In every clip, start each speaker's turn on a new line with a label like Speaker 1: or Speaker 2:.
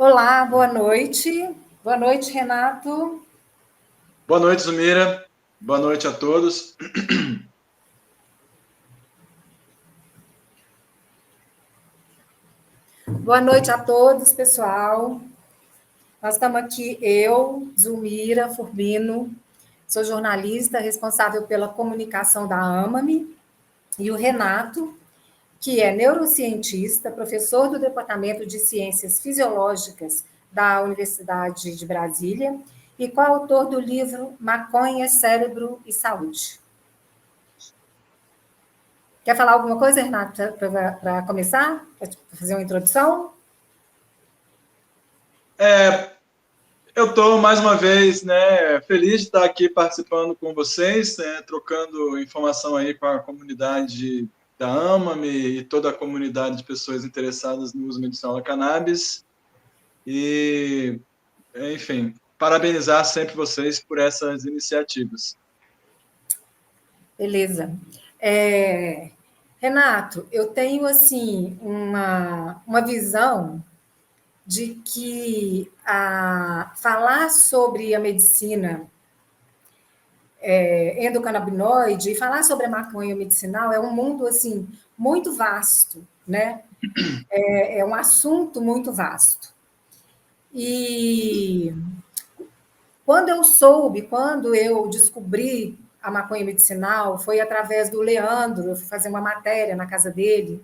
Speaker 1: Olá, boa noite. Boa noite, Renato.
Speaker 2: Boa noite, Zumira. Boa noite a todos.
Speaker 1: Boa noite a todos, pessoal. Nós estamos aqui, eu, Zulmira Furbino, sou jornalista responsável pela comunicação da AMAME, e o Renato, que é neurocientista, professor do Departamento de Ciências Fisiológicas da Universidade de Brasília e coautor do livro Maconha, Cérebro e Saúde. Quer falar alguma coisa, Renato, para começar? Para fazer uma introdução?
Speaker 2: Eu estou, mais uma vez, feliz de estar aqui participando com vocês, trocando informação aí com a comunidade da AMAME e toda a comunidade de pessoas interessadas no uso medicinal da cannabis. E, enfim, parabenizar sempre vocês por essas iniciativas.
Speaker 1: Beleza. Renato, eu tenho assim uma visão de que falar sobre a medicina endocannabinoide e falar sobre a maconha medicinal é um mundo assim muito vasto, né? É um assunto muito vasto. E quando eu descobri a maconha medicinal, foi através do Leandro, eu fui fazer uma matéria na casa dele,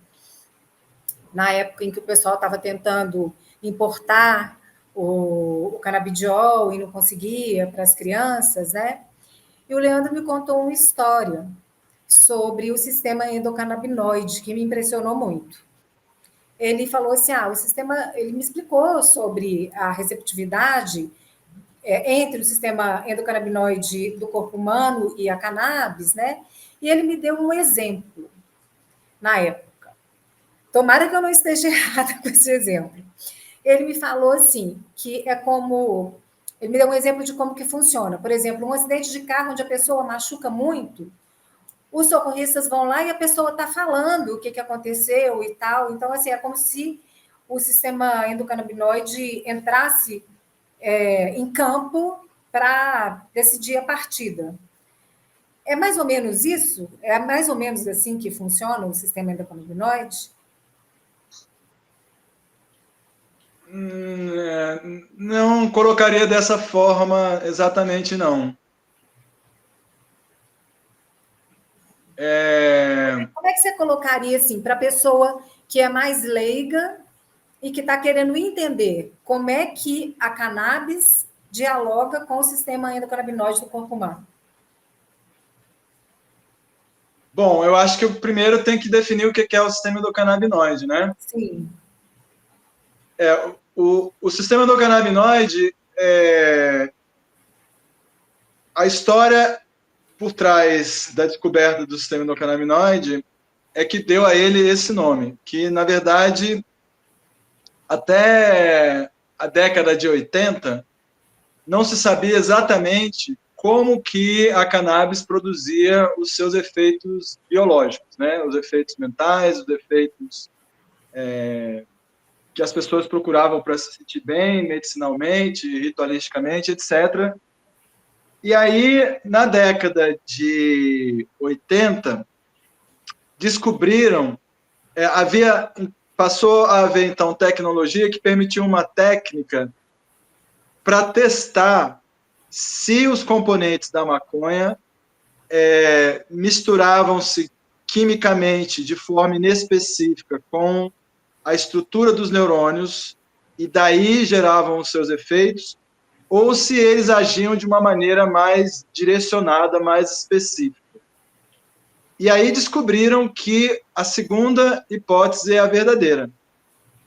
Speaker 1: na época em que o pessoal estava tentando importar o canabidiol e não conseguia para as crianças, né? E o Leandro me contou uma história sobre o sistema endocannabinoide que me impressionou muito. Ele falou assim, ele me explicou sobre a receptividade entre o sistema endocannabinoide do corpo humano e a cannabis, né? E ele me deu um exemplo na época. Tomara que eu não esteja errada com esse exemplo. Ele me falou assim, que é como... Ele me deu um exemplo de como que funciona. Por exemplo, um acidente de carro onde a pessoa machuca muito, os socorristas vão lá e a pessoa está falando o que aconteceu e tal. Então, assim, é como se o sistema endocannabinoide entrasse em campo para decidir a partida. É mais ou menos isso? É mais ou menos assim que funciona o sistema endocannabinoide?
Speaker 2: Não colocaria dessa forma exatamente, não.
Speaker 1: Como é que você colocaria assim para a pessoa que é mais leiga e que está querendo entender como é que a cannabis dialoga com o sistema endocannabinoide do corpo humano?
Speaker 2: Bom, eu acho que o primeiro tem que definir o que é o sistema endocannabinoide, né?
Speaker 1: Sim.
Speaker 2: O sistema endocannabinoide, a história por trás da descoberta do sistema endocannabinoide é que deu a ele esse nome, que, na verdade, até a década de 80, não se sabia exatamente como que a cannabis produzia os seus efeitos biológicos, né? Os efeitos mentais, os efeitos que as pessoas procuravam para se sentir bem, medicinalmente, ritualisticamente, etc. E aí, na década de 80, descobriram, passou a haver, então, tecnologia que permitiu uma técnica para testar se os componentes da maconha misturavam-se quimicamente de forma inespecífica com a estrutura dos neurônios e daí geravam os seus efeitos, ou se eles agiam de uma maneira mais direcionada, mais específica. E aí descobriram que a segunda hipótese é a verdadeira,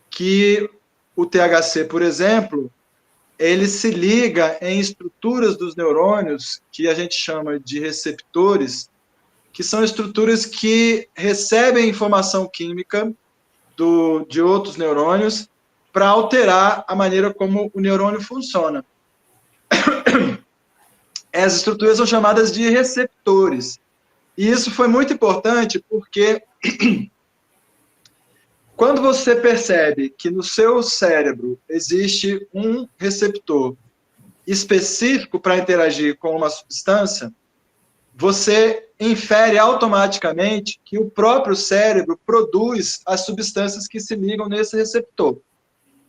Speaker 2: que o THC, por exemplo, ele se liga em estruturas dos neurônios que a gente chama de receptores, que são estruturas que recebem informação química de outros neurônios para alterar a maneira como o neurônio funciona. Essas estruturas são chamadas de receptores. E isso foi muito importante porque quando você percebe que no seu cérebro existe um receptor específico para interagir com uma substância, você infere automaticamente que o próprio cérebro produz as substâncias que se ligam nesse receptor.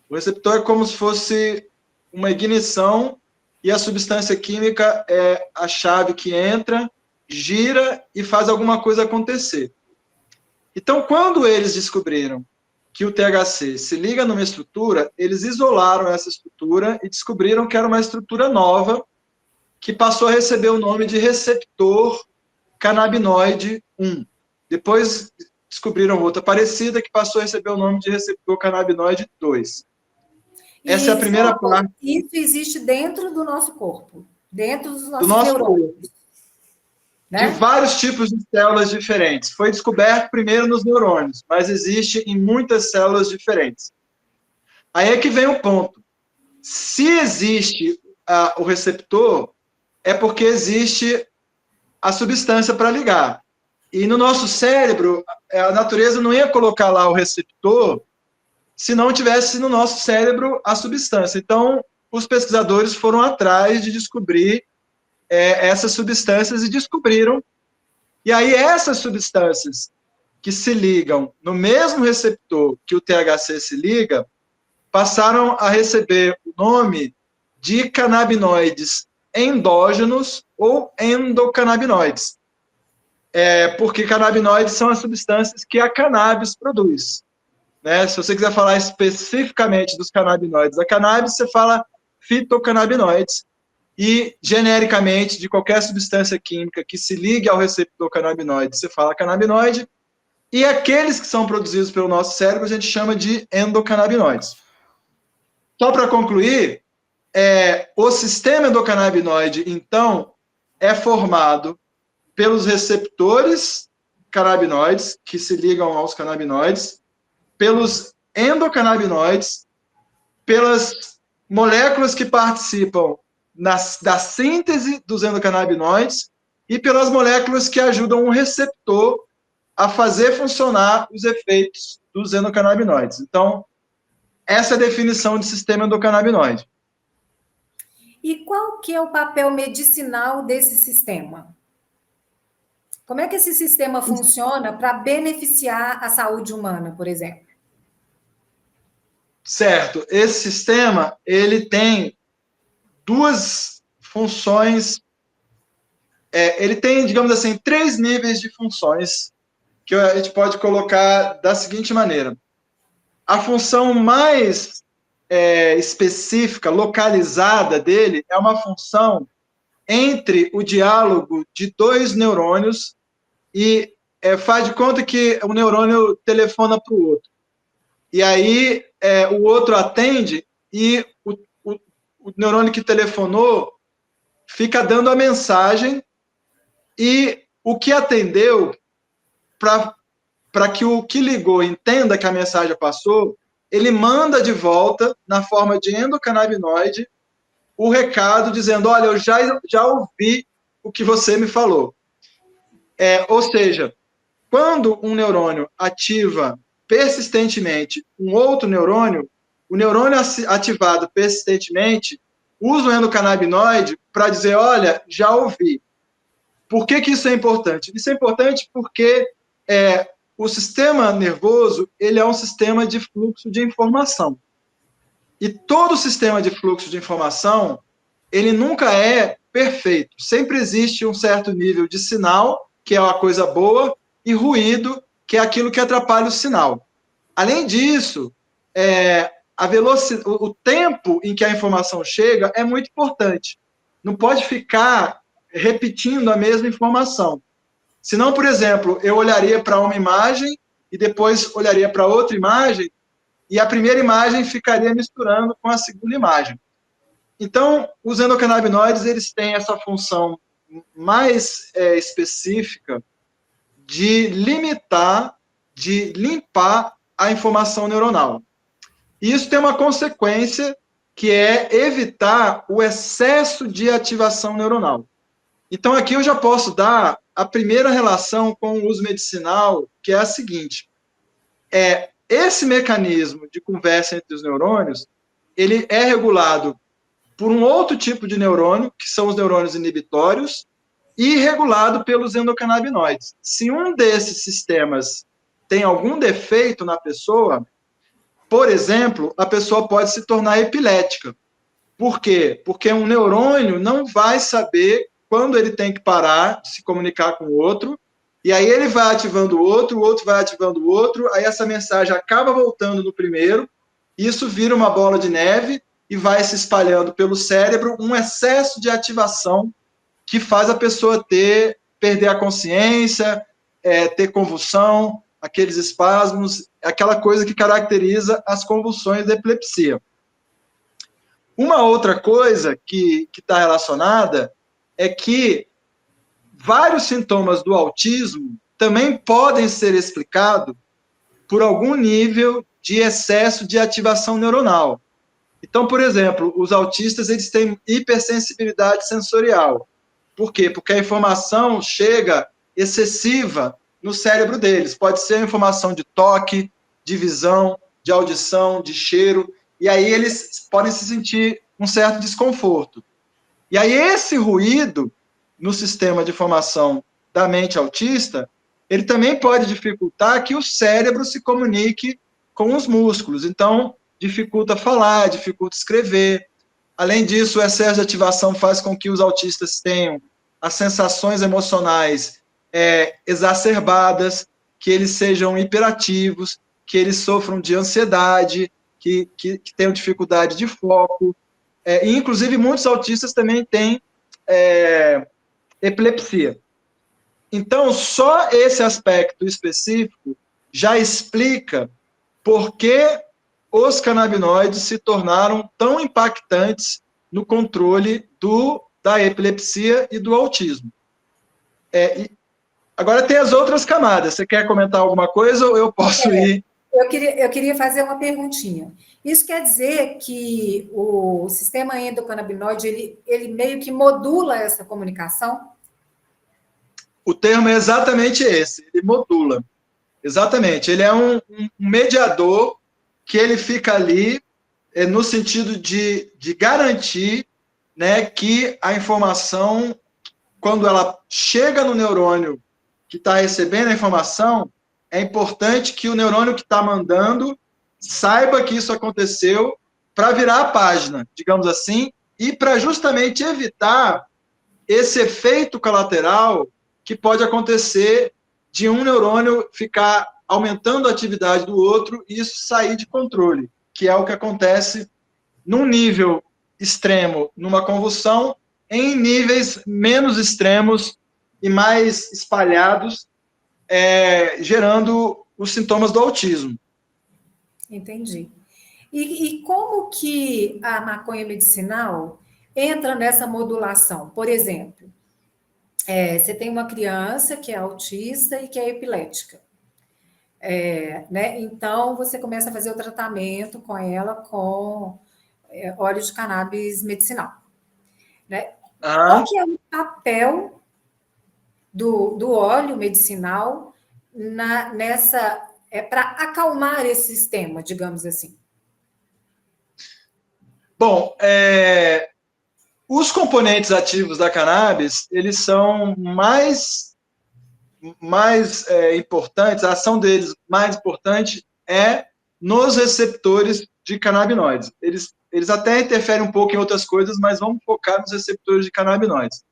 Speaker 2: O receptor é como se fosse uma ignição e a substância química é a chave que entra, gira e faz alguma coisa acontecer. Então, quando eles descobriram que o THC se liga numa estrutura, eles isolaram essa estrutura e descobriram que era uma estrutura nova que passou a receber o nome de receptor canabinoide 1. Depois descobriram outra parecida que passou a receber o nome de receptor canabinoide 2. Essa é a primeira parte.
Speaker 1: Isso existe dentro do nosso corpo, dentro dos nossos
Speaker 2: neurônios. Corpo. Né? De vários tipos de células diferentes. Foi descoberto primeiro nos neurônios, mas existe em muitas células diferentes. Aí é que vem o ponto. Se existe o receptor, é porque existe a substância para ligar. E no nosso cérebro, a natureza não ia colocar lá o receptor se não tivesse no nosso cérebro a substância. Então, os pesquisadores foram atrás de descobrir essas substâncias e descobriram. E aí, essas substâncias que se ligam no mesmo receptor que o THC se liga, passaram a receber o nome de canabinoides endógenos ou endocannabinoides. Porque canabinoides são as substâncias que a cannabis produz. Né? Se você quiser falar especificamente dos canabinoides da cannabis, você fala fitocannabinoides. E, genericamente, de qualquer substância química que se ligue ao receptor canabinoide, você fala canabinoide. E aqueles que são produzidos pelo nosso cérebro, a gente chama de endocannabinoides. Só para concluir, o sistema endocannabinoide, então, é formado pelos receptores canabinoides, que se ligam aos canabinoides, pelos endocannabinoides, pelas moléculas que participam da síntese dos endocannabinoides e pelas moléculas que ajudam o receptor a fazer funcionar os efeitos dos endocannabinoides. Então, essa é a definição de sistema endocannabinoide.
Speaker 1: E qual que é o papel medicinal desse sistema? Como é que esse sistema funciona para beneficiar a saúde humana, por exemplo?
Speaker 2: Certo. Esse sistema, ele tem duas funções, ele tem, digamos assim, 3 níveis de funções que a gente pode colocar da seguinte maneira. A função mais específica, localizada dele, é uma função entre o diálogo de 2 neurônios e faz de conta que o neurônio telefona para o outro. E aí o outro atende e o neurônio que telefonou fica dando a mensagem e o que atendeu, para que o que ligou entenda que a mensagem passou, ele manda de volta, na forma de endocannabinoide, o recado dizendo, olha, eu já ouvi o que você me falou. Ou seja, quando um neurônio ativa persistentemente um outro neurônio, o neurônio ativado persistentemente usa o endocannabinoide para dizer, olha, já ouvi. Por que isso é importante? Isso é importante porque o sistema nervoso, ele é um sistema de fluxo de informação. E todo sistema de fluxo de informação, ele nunca é perfeito. Sempre existe um certo nível de sinal, que é uma coisa boa, e ruído, que é aquilo que atrapalha o sinal. Além disso, o tempo em que a informação chega é muito importante. Não pode ficar repetindo a mesma informação. Senão, por exemplo, eu olharia para uma imagem e depois olharia para outra imagem e a primeira imagem ficaria misturando com a segunda imagem. Então, os endocannabinoides, eles têm essa função mais específica de limitar, de limpar a informação neuronal. E isso tem uma consequência que é evitar o excesso de ativação neuronal. Então, aqui eu já posso dar a primeira relação com o uso medicinal, que é a seguinte. esse mecanismo de conversa entre os neurônios, ele é regulado por um outro tipo de neurônio, que são os neurônios inibitórios, e regulado pelos endocannabinoides. Se um desses sistemas tem algum defeito na pessoa, por exemplo, a pessoa pode se tornar epilética. Por quê? Porque um neurônio não vai saber quando ele tem que parar de se comunicar com o outro, e aí ele vai ativando o outro vai ativando o outro, aí essa mensagem acaba voltando no primeiro, isso vira uma bola de neve e vai se espalhando pelo cérebro, um excesso de ativação que faz a pessoa perder a consciência, ter convulsão, aqueles espasmos, aquela coisa que caracteriza as convulsões da epilepsia. Uma outra coisa que está relacionada é que vários sintomas do autismo também podem ser explicados por algum nível de excesso de ativação neuronal. Então, por exemplo, os autistas eles têm hipersensibilidade sensorial. Por quê? Porque a informação chega excessiva no cérebro deles. Pode ser informação de toque, de visão, de audição, de cheiro, e aí eles podem se sentir um certo desconforto. E aí esse ruído no sistema de formação da mente autista, ele também pode dificultar que o cérebro se comunique com os músculos. Então, dificulta falar, dificulta escrever. Além disso, o excesso de ativação faz com que os autistas tenham as sensações emocionais exacerbadas, que eles sejam hiperativos, que eles sofram de ansiedade, que tenham dificuldade de foco. E, inclusive, muitos autistas também têm epilepsia. Então, só esse aspecto específico já explica por que os canabinoides se tornaram tão impactantes no controle da epilepsia e do autismo. Agora tem as outras camadas. Você quer comentar alguma coisa ou eu posso ir?
Speaker 1: Eu queria fazer uma perguntinha. Isso quer dizer que o sistema endocannabinoide, ele meio que modula essa comunicação?
Speaker 2: O termo é exatamente esse, ele modula. Exatamente. Ele é um mediador que ele fica ali no sentido de garantir, né, que a informação, quando ela chega no neurônio que está recebendo a informação, é importante que o neurônio que está mandando saiba que isso aconteceu para virar a página, digamos assim, e para justamente evitar esse efeito colateral que pode acontecer de um neurônio ficar aumentando a atividade do outro e isso sair de controle, que é o que acontece num nível extremo numa convulsão, em níveis menos extremos e mais espalhados, gerando os sintomas do autismo.
Speaker 1: Entendi. E como que a maconha medicinal entra nessa modulação? Por exemplo, você tem uma criança que é autista e que é epilética. Né? Então, você começa a fazer o tratamento com ela com óleo de cannabis medicinal. Né? Qual que é o papel do óleo medicinal nessa para acalmar esse sistema, digamos assim?
Speaker 2: Bom, os componentes ativos da cannabis, eles são mais importantes, a ação deles mais importante é nos receptores de canabinoides. Eles até interferem um pouco em outras coisas, mas vamos focar nos receptores de canabinoides.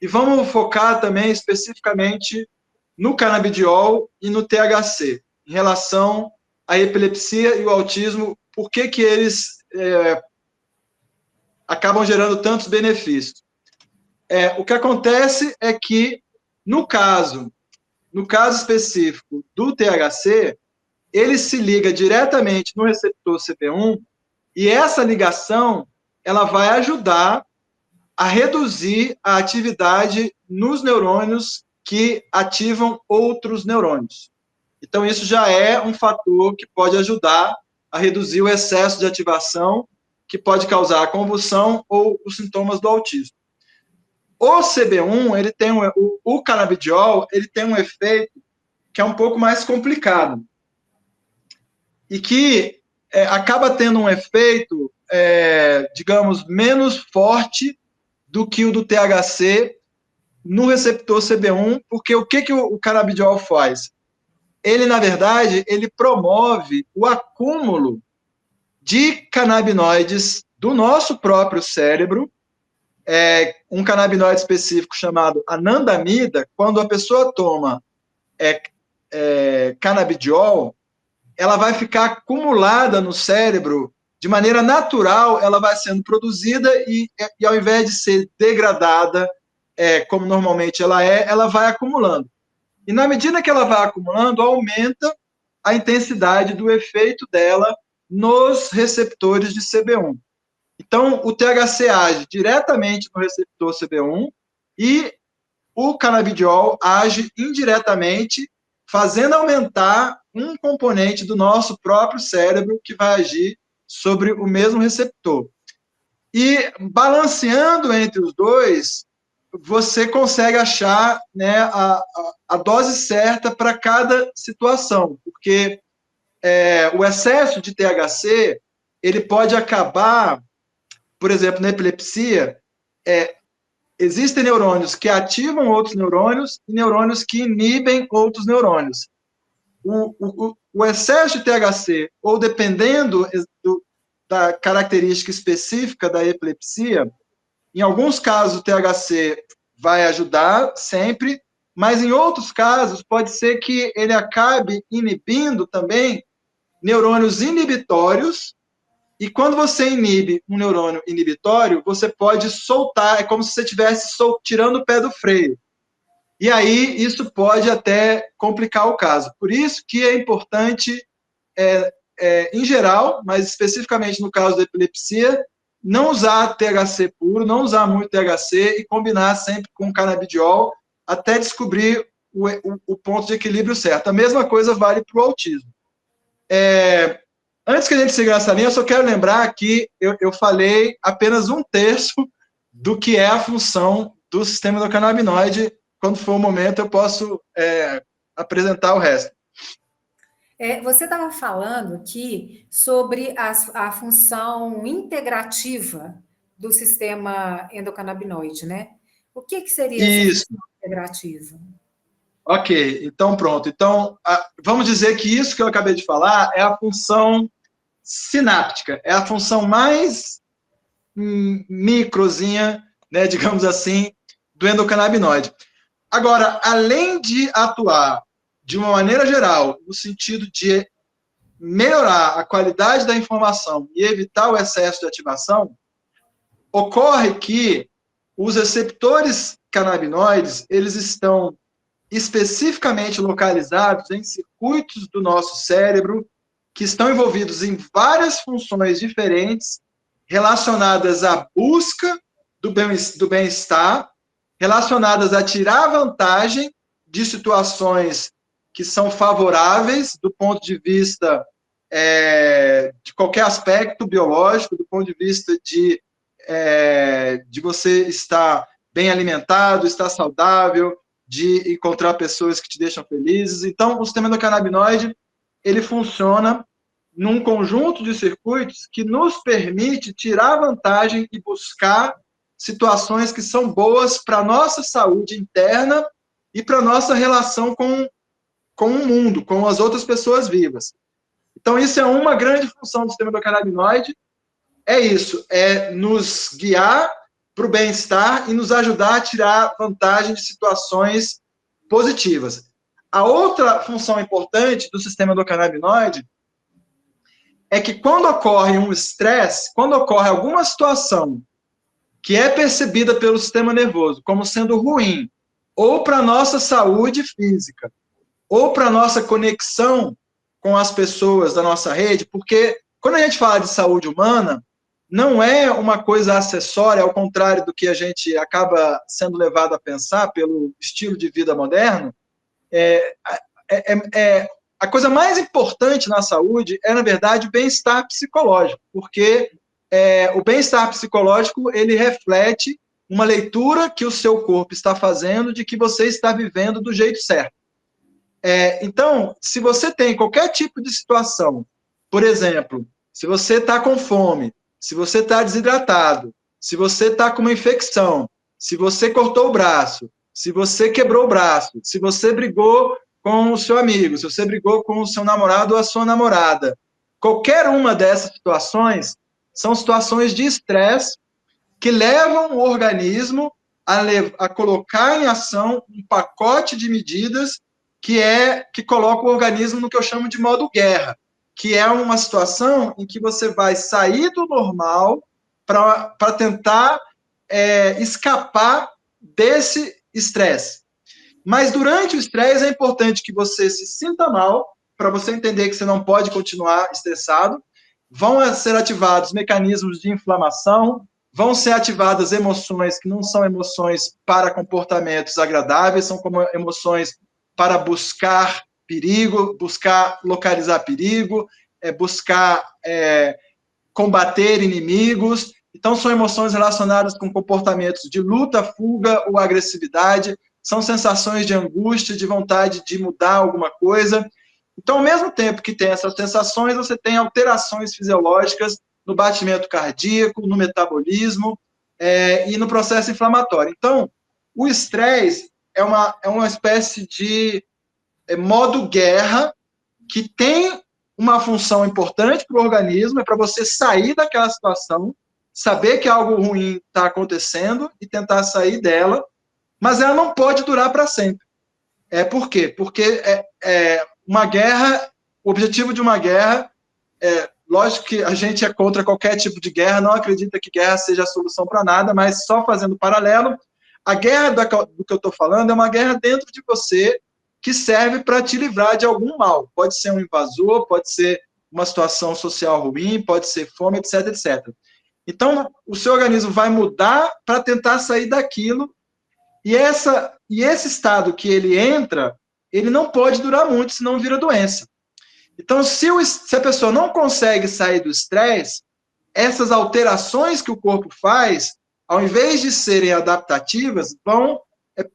Speaker 2: E vamos focar também especificamente no canabidiol e no THC, em relação à epilepsia e o autismo, por que eles acabam gerando tantos benefícios. O que acontece é que, no caso específico do THC, ele se liga diretamente no receptor CB1 e essa ligação ela vai ajudar a reduzir a atividade nos neurônios que ativam outros neurônios. Então, isso já é um fator que pode ajudar a reduzir o excesso de ativação que pode causar a convulsão ou os sintomas do autismo. O CB1, ele tem o canabidiol, ele tem um efeito que é um pouco mais complicado. e que acaba tendo um efeito, digamos, menos forte do que o do THC no receptor CB1, porque o que o canabidiol faz? Ele, na verdade, ele promove o acúmulo de canabinoides do nosso próprio cérebro, um canabinoide específico chamado anandamida. Quando a pessoa toma canabidiol, ela vai ficar acumulada no cérebro de maneira natural, ela vai sendo produzida e ao invés de ser degradada, como normalmente ela vai acumulando. E na medida que ela vai acumulando, aumenta a intensidade do efeito dela nos receptores de CB1. Então, o THC age diretamente no receptor CB1 e o canabidiol age indiretamente, fazendo aumentar um componente do nosso próprio cérebro que vai agir sobre o mesmo receptor. E balanceando entre os dois, você consegue achar, né, a dose certa para cada situação, porque o excesso de THC ele pode acabar, por exemplo, na epilepsia, existem neurônios que ativam outros neurônios e neurônios que inibem outros neurônios. O excesso de THC, ou dependendo da característica específica da epilepsia, em alguns casos o THC vai ajudar sempre, mas em outros casos pode ser que ele acabe inibindo também neurônios inibitórios, e quando você inibe um neurônio inibitório, você pode soltar, é como se você estivesse tirando o pé do freio. E aí isso pode até complicar o caso. Por isso que é importante, em geral, mas especificamente no caso da epilepsia, não usar THC puro, não usar muito THC e combinar sempre com canabidiol até descobrir o ponto de equilíbrio certo. A mesma coisa vale para o autismo. Antes que a gente siga nessa linha, eu só quero lembrar que eu falei apenas um terço do que é a função do sistema endocannabinoide. Quando for o momento, eu posso apresentar o resto.
Speaker 1: Você estava falando aqui sobre a função integrativa do sistema endocannabinoide, né? O que seria essa função integrativa?
Speaker 2: Ok, então pronto. Então, vamos dizer que isso que eu acabei de falar é a função sináptica, é a função mais microzinha, né, digamos assim, do endocannabinoide. Agora, além de atuar de uma maneira geral, no sentido de melhorar a qualidade da informação e evitar o excesso de ativação, ocorre que os receptores canabinoides, eles estão especificamente localizados em circuitos do nosso cérebro que estão envolvidos em várias funções diferentes relacionadas à busca do bem-estar, relacionadas a tirar vantagem de situações que são favoráveis do ponto de vista de qualquer aspecto biológico, do ponto de vista de você estar bem alimentado, estar saudável, de encontrar pessoas que te deixam felizes. Então, o sistema endocannabinoide, ele funciona num conjunto de circuitos que nos permite tirar vantagem e buscar situações que são boas para a nossa saúde interna e para a nossa relação com o mundo, com as outras pessoas vivas. Então, isso é uma grande função do sistema endocannabinoide, é isso, é nos guiar para o bem-estar e nos ajudar a tirar vantagem de situações positivas. A outra função importante do sistema endocannabinoide é que quando ocorre um estresse, quando ocorre alguma situação que é percebida pelo sistema nervoso como sendo ruim, ou para a nossa saúde física, ou para a nossa conexão com as pessoas da nossa rede, porque quando a gente fala de saúde humana, não é uma coisa acessória, ao contrário do que a gente acaba sendo levado a pensar pelo estilo de vida moderno. A coisa mais importante na saúde é, na verdade, o bem-estar psicológico, porque o bem-estar psicológico, ele reflete uma leitura que o seu corpo está fazendo de que você está vivendo do jeito certo. Então, se você tem qualquer tipo de situação Por exemplo, se você está com fome, se você está desidratado, se você está com uma infecção, se você cortou o braço, se você quebrou o braço, se você brigou com o seu amigo, se você brigou com o seu namorado ou a sua namorada, qualquer uma dessas situações são situações de estresse que levam o organismo a colocar em ação um pacote de medidas que coloca o organismo no que eu chamo de modo guerra, que é uma situação em que você vai sair do normal para tentar escapar desse estresse. Mas durante o estresse é importante que você se sinta mal, para você entender que você não pode continuar estressado. Vão ser ativados mecanismos de inflamação, vão ser ativadas emoções que não são emoções para comportamentos agradáveis, são como emoções para buscar perigo, buscar localizar perigo, buscar combater inimigos. Então, são emoções relacionadas com comportamentos de luta, fuga ou agressividade, são sensações de angústia, de vontade de mudar alguma coisa. Então, ao mesmo tempo que tem essas sensações, você tem alterações fisiológicas no batimento cardíaco, no metabolismo e no processo inflamatório. Então, o estresse é uma espécie de modo guerra que tem uma função importante para o organismo, é para você sair daquela situação, saber que algo ruim está acontecendo e tentar sair dela, mas ela não pode durar para sempre. Por quê? Porque uma guerra, o objetivo de uma guerra, lógico que a gente é contra qualquer tipo de guerra, não acredita que guerra seja a solução para nada, mas só fazendo paralelo, a guerra do que eu estou falando é uma guerra dentro de você que serve para te livrar de algum mal. Pode ser um invasor, pode ser uma situação social ruim, pode ser fome, etc, etc. Então, o seu organismo vai mudar para tentar sair daquilo, e esse estado que ele entra, ele não pode durar muito, senão vira doença. Então, se a pessoa não consegue sair do estresse, essas alterações que o corpo faz, ao invés de serem adaptativas, vão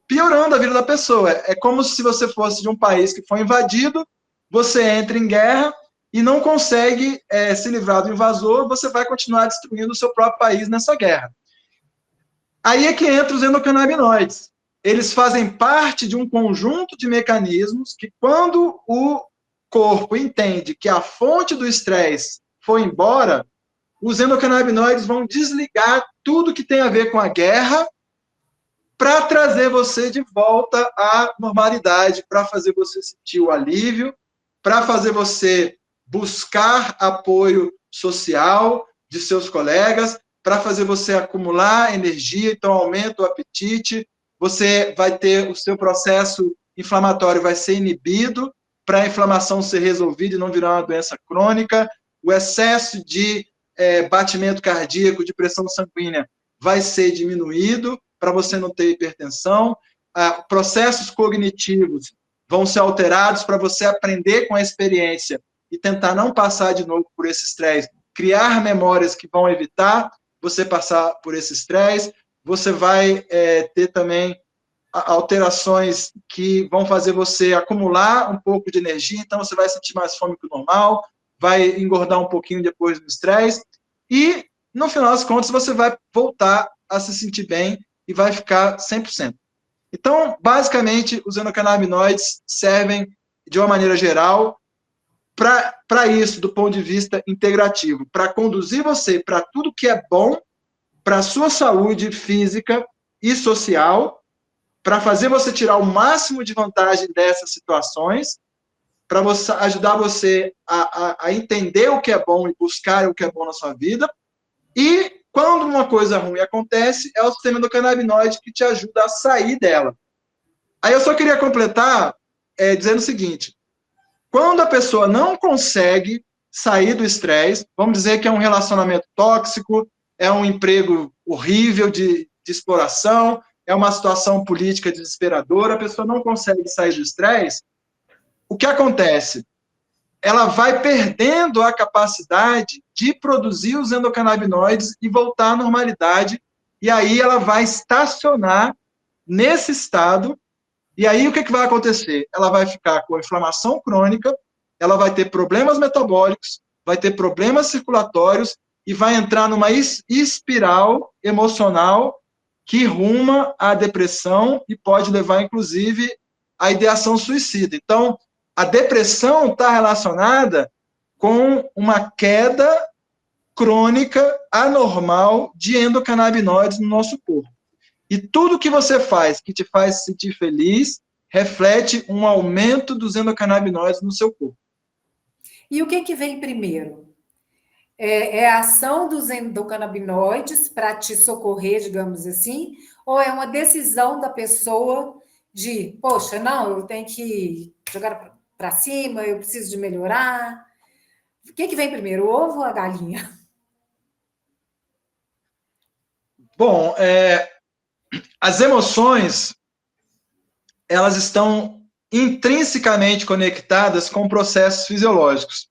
Speaker 2: piorando a vida da pessoa. É como se você fosse de um país que foi invadido, você entra em guerra e não consegue se livrar do invasor, você vai continuar destruindo o seu próprio país nessa guerra. Aí é que entra os endocannabinoides. Eles fazem parte de um conjunto de mecanismos que, quando o corpo entende que a fonte do estresse foi embora, os endocannabinoides vão desligar tudo que tem a ver com a guerra para trazer você de volta à normalidade, para fazer você sentir o alívio, para fazer você buscar apoio social de seus colegas, para fazer você acumular energia, então aumenta o apetite, você vai ter o seu processo inflamatório vai ser inibido para a inflamação ser resolvida e não virar uma doença crônica, o excesso de batimento cardíaco, de pressão sanguínea vai ser diminuído para você não ter hipertensão, processos cognitivos vão ser alterados para você aprender com a experiência e tentar não passar de novo por esse estresse, criar memórias que vão evitar você passar por esse estresse, você vai ter também alterações que vão fazer você acumular um pouco de energia, então você vai sentir mais fome que o normal, vai engordar um pouquinho depois do estresse, e no final das contas você vai voltar a se sentir bem e vai ficar 100%. Então, basicamente, os endocannabinoides servem, de uma maneira geral, para isso, do ponto de vista integrativo, para conduzir você para tudo que é bom para a sua saúde física e social, para fazer você tirar o máximo de vantagem dessas situações, para ajudar você a entender o que é bom e buscar o que é bom na sua vida. E quando uma coisa ruim acontece, é o sistema endocannabinoide que te ajuda a sair dela. Aí eu só queria completar dizendo o seguinte: quando a pessoa não consegue sair do estresse, vamos dizer que é um relacionamento tóxico, é um emprego horrível de exploração, é uma situação política desesperadora, a pessoa não consegue sair do estresse, o que acontece? Ela vai perdendo a capacidade de produzir os endocannabinoides e voltar à normalidade, e aí ela vai estacionar nesse estado, e aí o que vai acontecer? Ela vai ficar com inflamação crônica, ela vai ter problemas metabólicos, vai ter problemas circulatórios e vai entrar numa espiral emocional que ruma à depressão e pode levar, inclusive, à ideação suicida. Então, a depressão está relacionada com uma queda crônica, anormal, de endocannabinoides no nosso corpo. E tudo que você faz, que te faz se sentir feliz, reflete um aumento dos endocannabinoides no seu corpo.
Speaker 1: E o que vem primeiro? É a ação dos endocannabinoides para te socorrer, digamos assim, ou é uma decisão da pessoa de, poxa, não, eu tenho que jogar para cima, eu preciso de melhorar? O que vem primeiro, o ovo ou a galinha?
Speaker 2: Bom, as emoções, elas estão intrinsecamente conectadas com processos fisiológicos.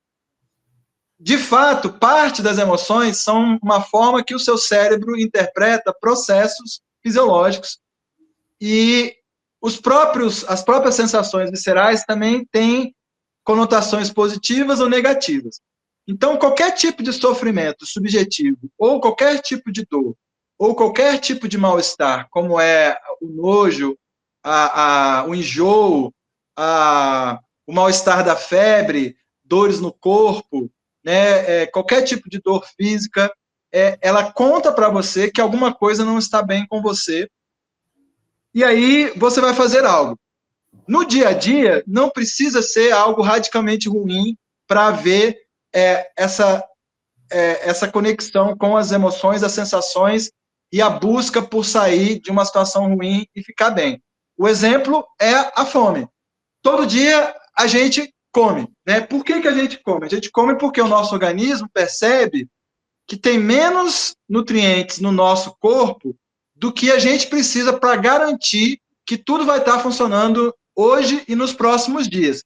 Speaker 2: De fato, parte das emoções são uma forma que o seu cérebro interpreta processos fisiológicos e as próprias sensações viscerais também têm conotações positivas ou negativas. Então, qualquer tipo de sofrimento subjetivo, ou qualquer tipo de dor, ou qualquer tipo de mal-estar, como é o nojo, o enjoo, o mal-estar da febre, dores no corpo, né, qualquer tipo de dor física, ela conta para você que alguma coisa não está bem com você, e aí você vai fazer algo. No dia a dia, não precisa ser algo radicalmente ruim para haver essa conexão com as emoções, as sensações e a busca por sair de uma situação ruim e ficar bem. O exemplo é a fome. Todo dia a gente come, né? Por que a gente come? A gente come porque o nosso organismo percebe que tem menos nutrientes no nosso corpo do que a gente precisa para garantir que tudo vai estar funcionando hoje e nos próximos dias.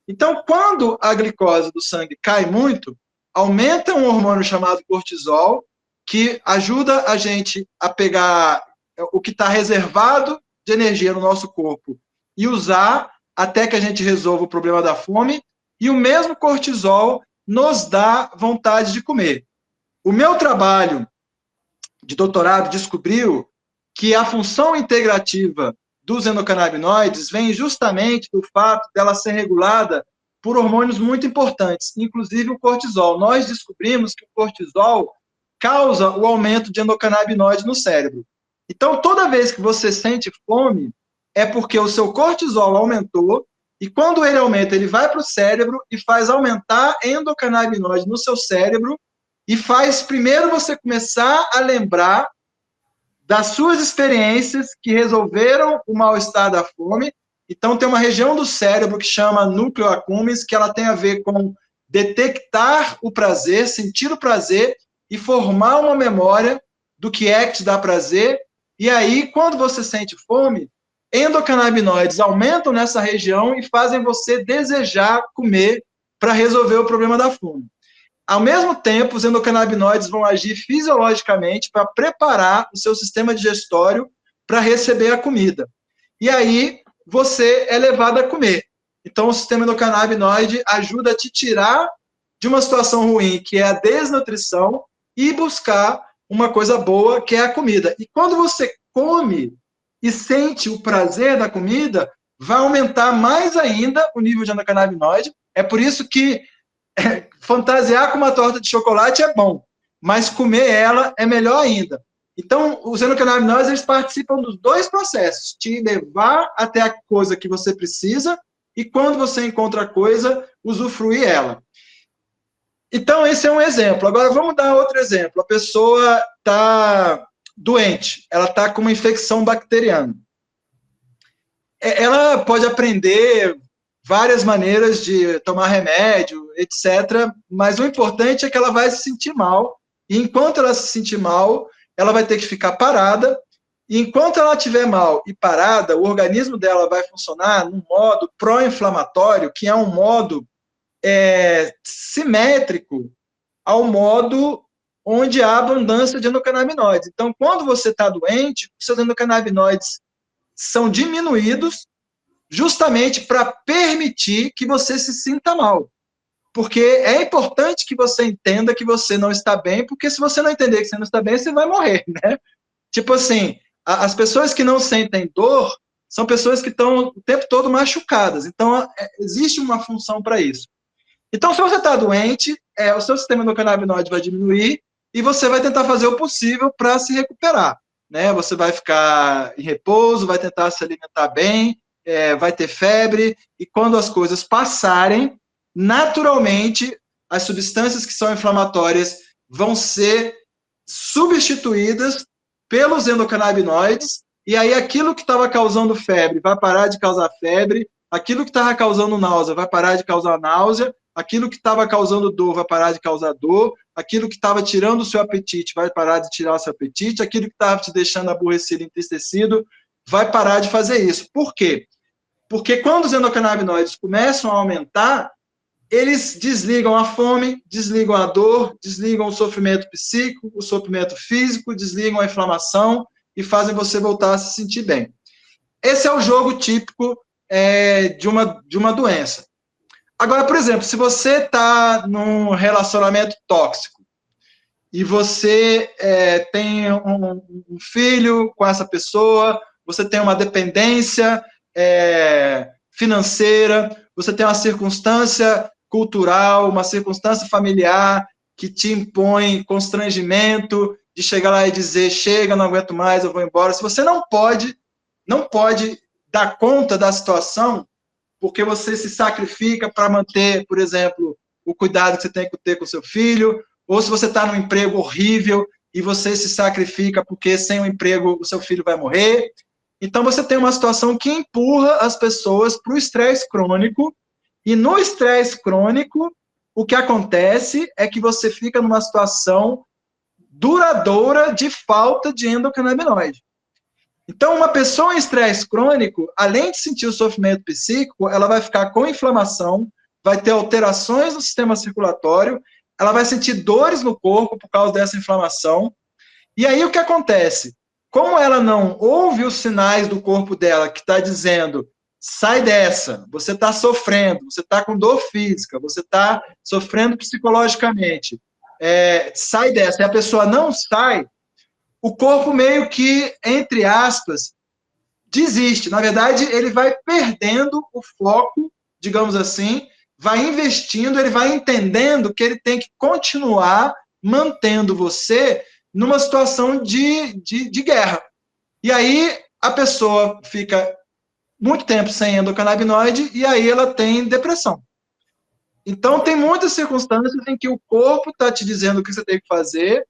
Speaker 2: Então, quando a glicose do sangue cai muito, aumenta um hormônio chamado cortisol, que ajuda a gente a pegar o que está reservado de energia no nosso corpo e usar até que a gente resolva o problema da fome, e o mesmo cortisol nos dá vontade de comer. O meu trabalho de doutorado descobriu que a função integrativa dos endocannabinoides vem justamente do fato dela ser regulada por hormônios muito importantes, inclusive o cortisol. Nós descobrimos que o cortisol causa o aumento de endocannabinoides no cérebro. Então, toda vez que você sente fome, é porque o seu cortisol aumentou, e quando ele aumenta, ele vai para o cérebro e faz aumentar endocannabinoides no seu cérebro, e faz primeiro você começar a lembrar das suas experiências que resolveram o mal-estar da fome. Então, tem uma região do cérebro que chama núcleo accumbens, que ela tem a ver com detectar o prazer, sentir o prazer e formar uma memória do que é que te dá prazer. E aí, quando você sente fome, endocannabinoides aumentam nessa região e fazem você desejar comer para resolver o problema da fome. Ao mesmo tempo, os endocannabinoides vão agir fisiologicamente para preparar o seu sistema digestório para receber a comida. E aí, você é levado a comer. Então, o sistema endocannabinoide ajuda a te tirar de uma situação ruim, que é a desnutrição, e buscar uma coisa boa, que é a comida. E quando você come e sente o prazer da comida, vai aumentar mais ainda o nível de endocannabinoide. É por isso que fantasiar com uma torta de chocolate é bom, mas comer ela é melhor ainda. Então, os endocannabinoides, eles participam dos dois processos, te levar até a coisa que você precisa e, quando você encontra a coisa, usufruir ela. Então, esse é um exemplo. Agora, vamos dar outro exemplo. A pessoa está doente, ela está com uma infecção bacteriana. Ela pode aprender várias maneiras de tomar remédio, etc. Mas o importante é que ela vai se sentir mal, e enquanto ela se sentir mal, ela vai ter que ficar parada, e enquanto ela estiver mal e parada, o organismo dela vai funcionar num modo pró-inflamatório, que é um modo simétrico ao modo onde há abundância de endocannabinoides. Então, quando você está doente, os seus endocannabinoides são diminuídos justamente para permitir que você se sinta mal. Porque é importante que você entenda que você não está bem, porque se você não entender que você não está bem, você vai morrer, né? Tipo assim, as pessoas que não sentem dor são pessoas que estão o tempo todo machucadas. Então, existe uma função para isso. Então, se você está doente, o seu sistema endocannabinoide vai diminuir e você vai tentar fazer o possível para se recuperar. Né? Você vai ficar em repouso, vai tentar se alimentar bem, vai ter febre, e quando as coisas passarem, naturalmente, as substâncias que são inflamatórias vão ser substituídas pelos endocannabinoides, e aí aquilo que estava causando febre vai parar de causar febre, aquilo que estava causando náusea vai parar de causar náusea, aquilo que estava causando dor vai parar de causar dor, aquilo que estava tirando o seu apetite vai parar de tirar o seu apetite, aquilo que estava te deixando aborrecido, entristecido, vai parar de fazer isso. Por quê? Porque quando os endocannabinoides começam a aumentar, eles desligam a fome, desligam a dor, desligam o sofrimento psíquico, o sofrimento físico, desligam a inflamação e fazem você voltar a se sentir bem. Esse é o jogo típico de uma doença. Agora, por exemplo, se você está num relacionamento tóxico e você tem um filho com essa pessoa, você tem uma dependência financeira, você tem uma circunstância cultural, uma circunstância familiar que te impõe constrangimento de chegar lá e dizer, chega, não aguento mais, eu vou embora. Se você não pode dar conta da situação, porque você se sacrifica para manter, por exemplo, o cuidado que você tem que ter com seu filho, ou se você está num emprego horrível e você se sacrifica porque sem o emprego o seu filho vai morrer. Então, você tem uma situação que empurra as pessoas para o estresse crônico, e no estresse crônico, o que acontece é que você fica numa situação duradoura de falta de endocannabinoide. Então, uma pessoa em estresse crônico, além de sentir o sofrimento psíquico, ela vai ficar com inflamação, vai ter alterações no sistema circulatório, ela vai sentir dores no corpo por causa dessa inflamação. E aí o que acontece? Como ela não ouve os sinais do corpo dela que está dizendo, sai dessa, você está sofrendo, você está com dor física, você está sofrendo psicologicamente, sai dessa, e a pessoa não sai, o corpo meio que, entre aspas, desiste. Na verdade, ele vai perdendo o foco, digamos assim, vai investindo, ele vai entendendo que ele tem que continuar mantendo você numa situação de guerra. E aí a pessoa fica muito tempo sem endocannabinoide e aí ela tem depressão. Então, tem muitas circunstâncias em que o corpo está te dizendo o que você tem que fazer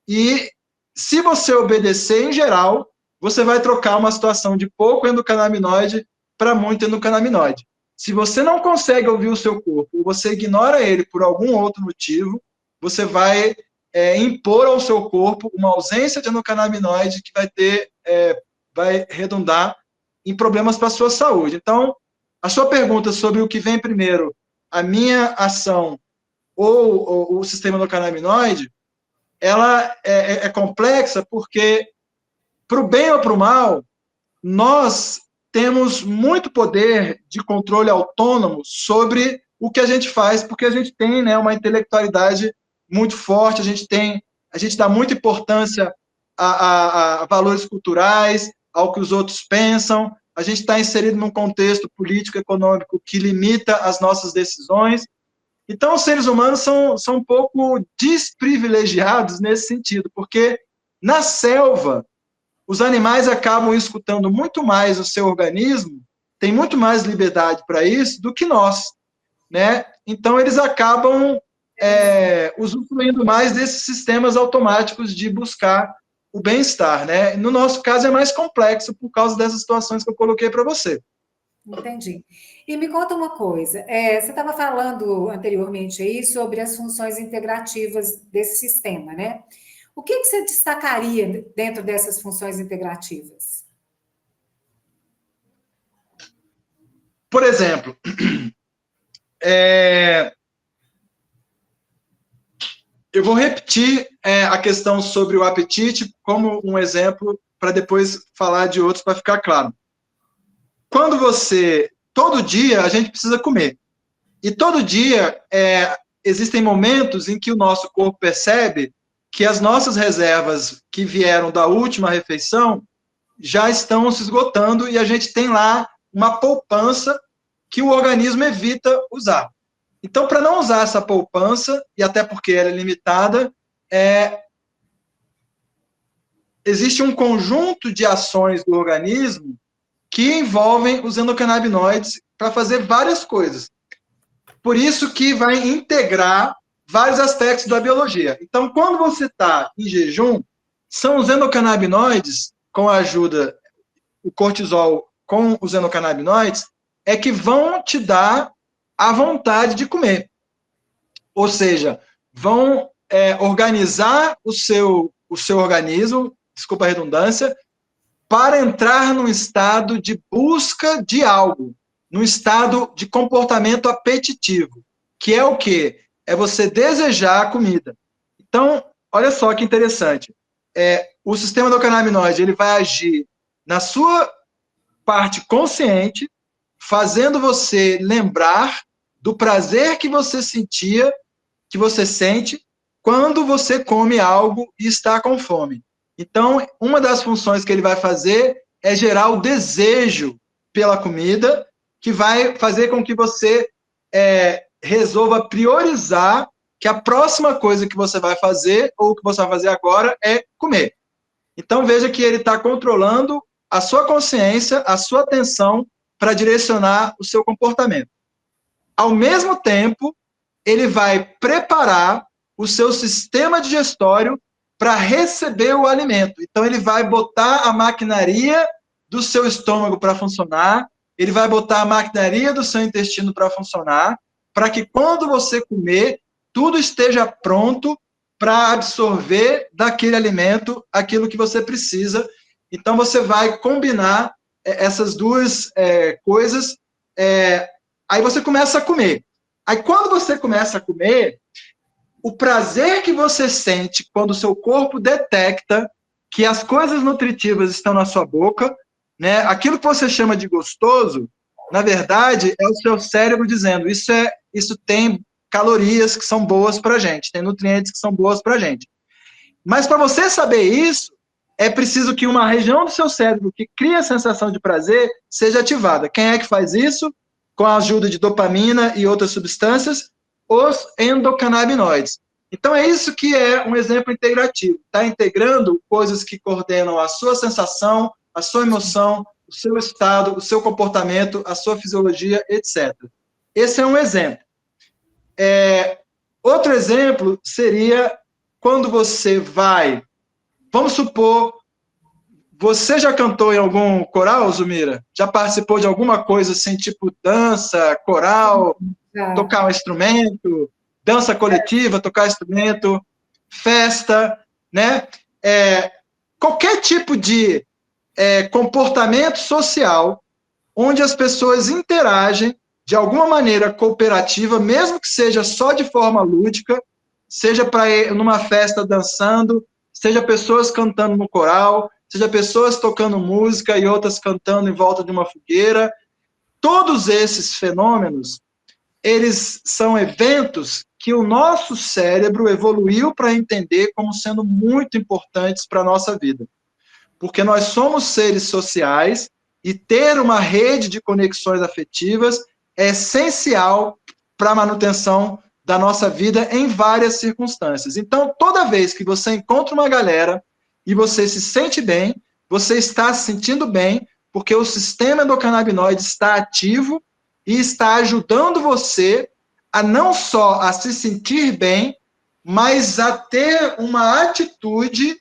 Speaker 2: e, se você obedecer, em geral, você vai trocar uma situação de pouco endocannabinoide para muito endocannabinoide. Se você não consegue ouvir o seu corpo, ou você ignora ele por algum outro motivo, você vai impor ao seu corpo uma ausência de endocannabinoide que vai redundar em problemas para a sua saúde. Então, a sua pergunta sobre o que vem primeiro, a minha ação ou o sistema endocannabinoide, ela é complexa porque, para o bem ou para o mal, nós temos muito poder de controle autônomo sobre o que a gente faz, porque a gente tem, né, uma intelectualidade muito forte, a gente dá muita importância a valores culturais, ao que os outros pensam, a gente está inserido num contexto político-econômico que limita as nossas decisões. Então, os seres humanos são um pouco desprivilegiados nesse sentido, porque na selva, os animais acabam escutando muito mais o seu organismo, tem muito mais liberdade para isso do que nós, né? Então, eles acabam usufruindo mais desses sistemas automáticos de buscar o bem-estar, né? No nosso caso, é mais complexo por causa dessas situações que eu coloquei para você.
Speaker 1: Entendi. E me conta uma coisa, você estava falando anteriormente aí sobre as funções integrativas desse sistema, né? O que você destacaria dentro dessas funções integrativas?
Speaker 2: Por exemplo, eu vou repetir a questão sobre o apetite como um exemplo para depois falar de outros para ficar claro. Todo dia a gente precisa comer. E todo dia existem momentos em que o nosso corpo percebe que as nossas reservas que vieram da última refeição já estão se esgotando e a gente tem lá uma poupança que o organismo evita usar. Então, para não usar essa poupança, e até porque ela é limitada, existe um conjunto de ações do organismo que envolvem os endocannabinoides para fazer várias coisas. Por isso que vai integrar vários aspectos da biologia. Então, quando você está em jejum, são os endocannabinoides, com a ajuda, o cortisol com os endocannabinoides, é que vão te dar a vontade de comer. Ou seja, vão organizar o seu organismo, desculpa a redundância, para entrar num estado de busca de algo, num estado de comportamento apetitivo, que é o quê? É você desejar a comida. Então, olha só que interessante. O sistema endocannabinoide, ele vai agir na sua parte consciente, fazendo você lembrar do prazer que você sentia, que você sente, quando você come algo e está com fome. Então, uma das funções que ele vai fazer é gerar o desejo pela comida, que vai fazer com que você resolva priorizar que a próxima coisa que você vai fazer, ou que você vai fazer agora, é comer. Então, veja que ele está controlando a sua consciência, a sua atenção, para direcionar o seu comportamento. Ao mesmo tempo, ele vai preparar o seu sistema digestório para receber o alimento. Então, ele vai botar a maquinaria do seu estômago para funcionar, ele vai botar a maquinaria do seu intestino para funcionar, para que quando você comer, tudo esteja pronto para absorver daquele alimento aquilo que você precisa. Então, você vai combinar essas duas coisas, aí você começa a comer. Aí, quando você começa a comer, o prazer que você sente quando o seu corpo detecta que as coisas nutritivas estão na sua boca, né? Aquilo que você chama de gostoso, na verdade, é o seu cérebro dizendo, isso tem calorias que são boas para a gente, tem nutrientes que são boas para a gente. Mas para você saber isso, é preciso que uma região do seu cérebro que cria a sensação de prazer seja ativada. Quem é que faz isso? Com a ajuda de dopamina e outras substâncias, os endocannabinoides. Então, é isso que é um exemplo integrativo. Está integrando coisas que coordenam a sua sensação, a sua emoção, o seu estado, o seu comportamento, a sua fisiologia, etc. Esse é um exemplo. Outro exemplo seria quando você vai... Vamos supor, você já cantou em algum coral, Zumira? Já participou de alguma coisa assim, tipo dança, coral, tocar um instrumento, dança coletiva, tocar instrumento, festa, né? Qualquer tipo de comportamento social onde as pessoas interagem de alguma maneira cooperativa, mesmo que seja só de forma lúdica, seja para ir numa festa dançando, seja pessoas cantando no coral, seja pessoas tocando música e outras cantando em volta de uma fogueira. Todos esses fenômenos, eles são eventos que o nosso cérebro evoluiu para entender como sendo muito importantes para a nossa vida. Porque nós somos seres sociais e ter uma rede de conexões afetivas é essencial para a manutenção da nossa vida em várias circunstâncias. Então, toda vez que você encontra uma galera e você se sente bem, você está se sentindo bem porque o sistema endocannabinoide está ativo e está ajudando você a não só a se sentir bem, mas a ter uma atitude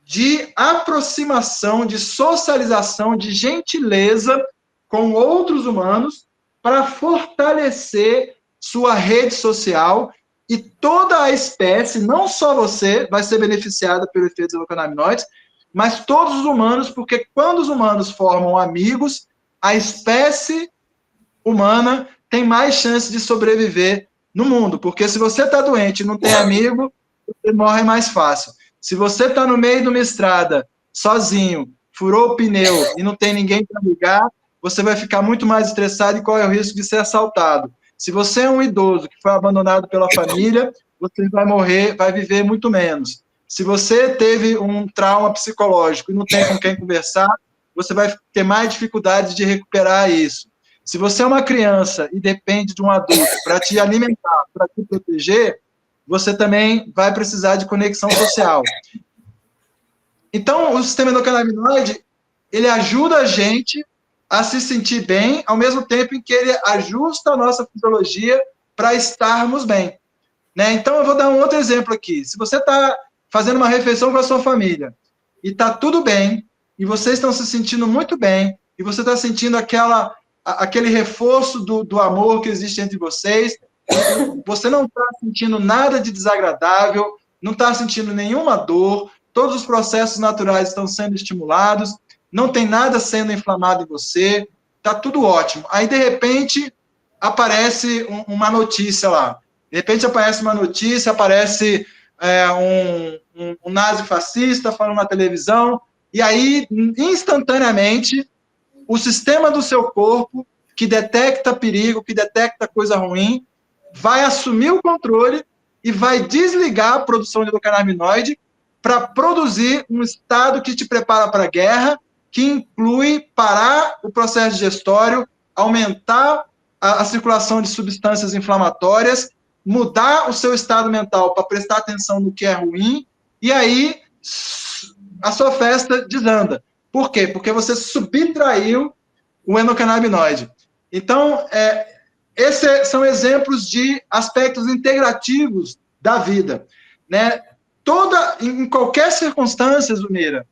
Speaker 2: de aproximação, de socialização, de gentileza com outros humanos para fortalecer sua rede social e toda a espécie, não só você, vai ser beneficiada pelo efeito dos endocannabinoides, mas todos os humanos, porque quando os humanos formam amigos, a espécie humana tem mais chance de sobreviver no mundo, porque se você está doente e não tem amigo, você morre mais fácil. Se você está no meio de uma estrada, sozinho, furou o pneu e não tem ninguém para ligar, você vai ficar muito mais estressado e corre o risco de ser assaltado. Se você é um idoso que foi abandonado pela família, você vai morrer, vai viver muito menos. Se você teve um trauma psicológico e não tem com quem conversar, você vai ter mais dificuldade de recuperar isso. Se você é uma criança e depende de um adulto para te alimentar, para te proteger, você também vai precisar de conexão social. Então, o sistema endocannabinoide, ele ajuda a gente a se sentir bem, ao mesmo tempo em que ele ajusta a nossa fisiologia para estarmos bem. Né? Então, eu vou dar um outro exemplo aqui. Se você está fazendo uma refeição com a sua família e está tudo bem, e vocês estão se sentindo muito bem, e você está sentindo aquele reforço do amor que existe entre vocês, você não está sentindo nada de desagradável, não está sentindo nenhuma dor, todos os processos naturais estão sendo estimulados, não tem nada sendo inflamado em você, está tudo ótimo. Aí, de repente, aparece uma notícia lá. De repente, aparece uma notícia, aparece um nazi-fascista falando na televisão, e aí, instantaneamente, o sistema do seu corpo, que detecta perigo, que detecta coisa ruim, vai assumir o controle e vai desligar a produção de endocannabinoide para produzir um estado que te prepara para a guerra, que inclui parar o processo digestório, aumentar a circulação de substâncias inflamatórias, mudar o seu estado mental para prestar atenção no que é ruim, e aí a sua festa desanda. Por quê? Porque você subtraiu o endocannabinoide. Então, esses são exemplos de aspectos integrativos da vida. Né? Em qualquer circunstância, Zumeira,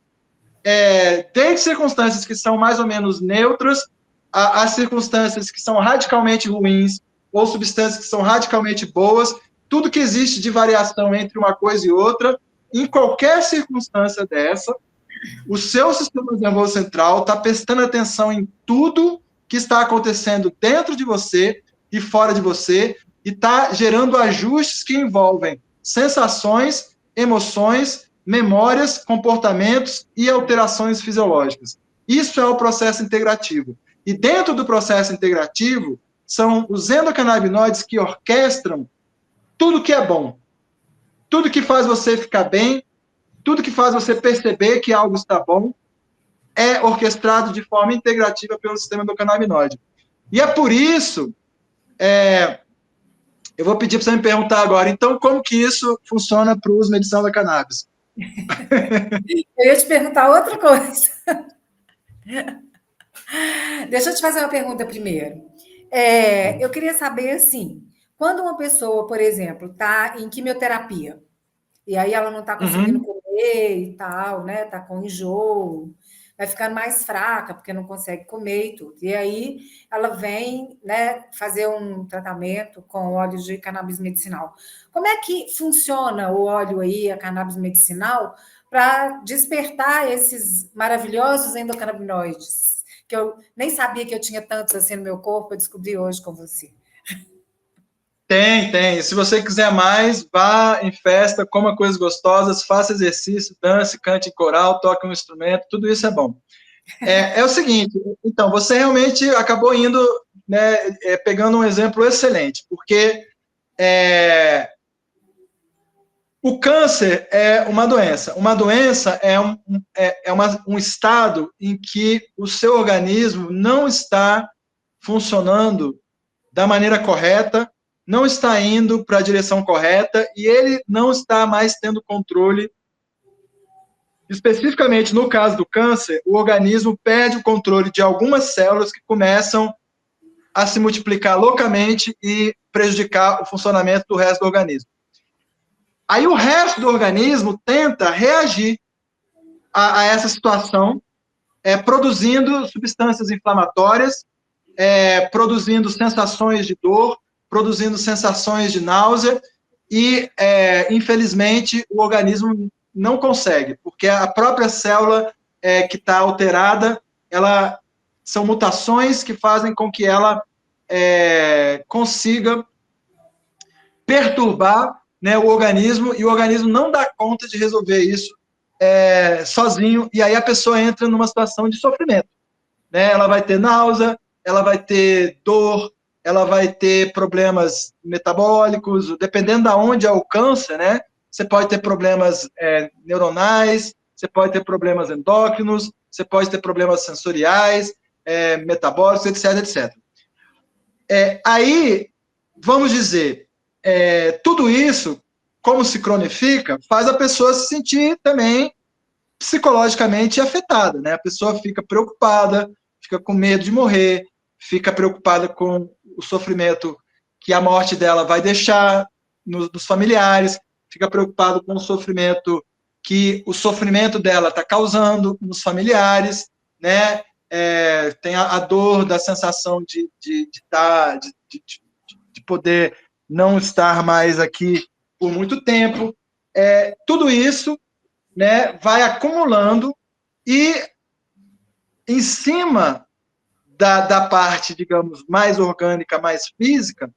Speaker 2: desde circunstâncias que são mais ou menos neutras, a circunstâncias que são radicalmente ruins, ou substâncias que são radicalmente boas, tudo que existe de variação entre uma coisa e outra, em qualquer circunstância dessa, o seu sistema nervoso central está prestando atenção em tudo que está acontecendo dentro de você e fora de você, e está gerando ajustes que envolvem sensações, emoções, memórias, comportamentos e alterações fisiológicas. Isso é o processo integrativo. E dentro do processo integrativo, são os endocannabinoides que orquestram tudo que é bom, tudo que faz você ficar bem, tudo que faz você perceber que algo está bom, é orquestrado de forma integrativa pelo sistema endocannabinoide. E é por isso, eu vou pedir para você me perguntar agora, então, como que isso funciona para o uso medicinal da cannabis?
Speaker 1: Eu ia te perguntar outra coisa. Deixa eu te fazer uma pergunta primeiro. Eu queria saber, assim, quando uma pessoa, por exemplo, está em quimioterapia, e aí ela não está conseguindo comer e tal, né? Está com enjoo, vai ficando mais fraca, porque não consegue comer e tudo. E aí ela vem, né, fazer um tratamento com óleo de cannabis medicinal. Como é que funciona o óleo aí, a cannabis medicinal, para despertar esses maravilhosos endocannabinoides? Que eu nem sabia que eu tinha tantos assim no meu corpo, eu descobri hoje com você.
Speaker 2: Tem. Se você quiser mais, vá em festa, coma coisas gostosas, faça exercício, dance, cante em coral, toque um instrumento, tudo isso é bom. É o seguinte, então, você realmente acabou indo, né, pegando um exemplo excelente, porque o câncer é uma doença. Uma doença é um estado em que o seu organismo não está funcionando da maneira correta, não está indo para a direção correta e ele não está mais tendo controle. Especificamente no caso do câncer, o organismo perde o controle de algumas células que começam a se multiplicar loucamente e prejudicar o funcionamento do resto do organismo. Aí o resto do organismo tenta reagir a essa situação, produzindo substâncias inflamatórias, produzindo sensações de dor, produzindo sensações de náusea, e, infelizmente, o organismo não consegue, porque a própria célula que está alterada, são mutações que fazem com que ela consiga perturbar, né, o organismo, e o organismo não dá conta de resolver isso sozinho, e aí a pessoa entra numa situação de sofrimento. Né? Ela vai ter náusea, ela vai ter dor, ela vai ter problemas metabólicos, dependendo de onde é o câncer, né? Você pode ter problemas neuronais, você pode ter problemas endócrinos, você pode ter problemas sensoriais, metabólicos, etc, etc. Aí, vamos dizer, tudo isso, como se cronifica, faz a pessoa se sentir também psicologicamente afetada, né? A pessoa fica preocupada, fica com medo de morrer, fica preocupada com o sofrimento que a morte dela vai deixar nos familiares, fica preocupado com o sofrimento que o sofrimento dela está causando nos familiares, né? Tem a dor da sensação de poder não estar mais aqui por muito tempo. Tudo isso, né, vai acumulando e, em cima da parte, digamos, mais orgânica, mais física,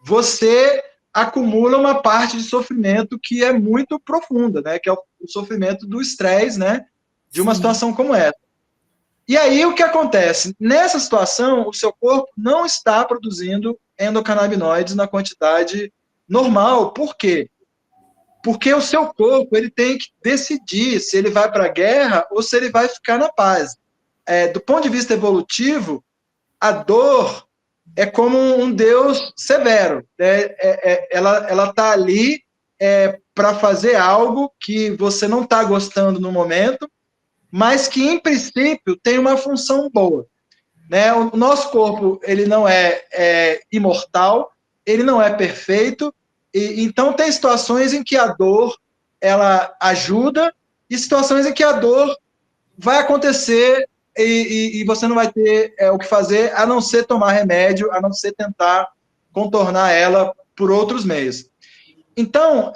Speaker 2: você acumula uma parte de sofrimento que é muito profunda, né, que é o sofrimento do estresse, né, de uma situação como essa. E aí, o que acontece? Nessa situação, o seu corpo não está produzindo endocannabinoides na quantidade normal. Por quê? Porque o seu corpo ele tem que decidir se ele vai para a guerra ou se ele vai ficar na paz. Do ponto de vista evolutivo, a dor é como um Deus severo. Ela está ali para fazer algo que você não está gostando no momento, mas que, em princípio, tem uma função boa. Né? O nosso corpo ele não é imortal, ele não é perfeito, então tem situações em que a dor ela ajuda e situações em que a dor vai acontecer e você não vai ter o que fazer a não ser tomar remédio, a não ser tentar contornar ela por outros meios. Então,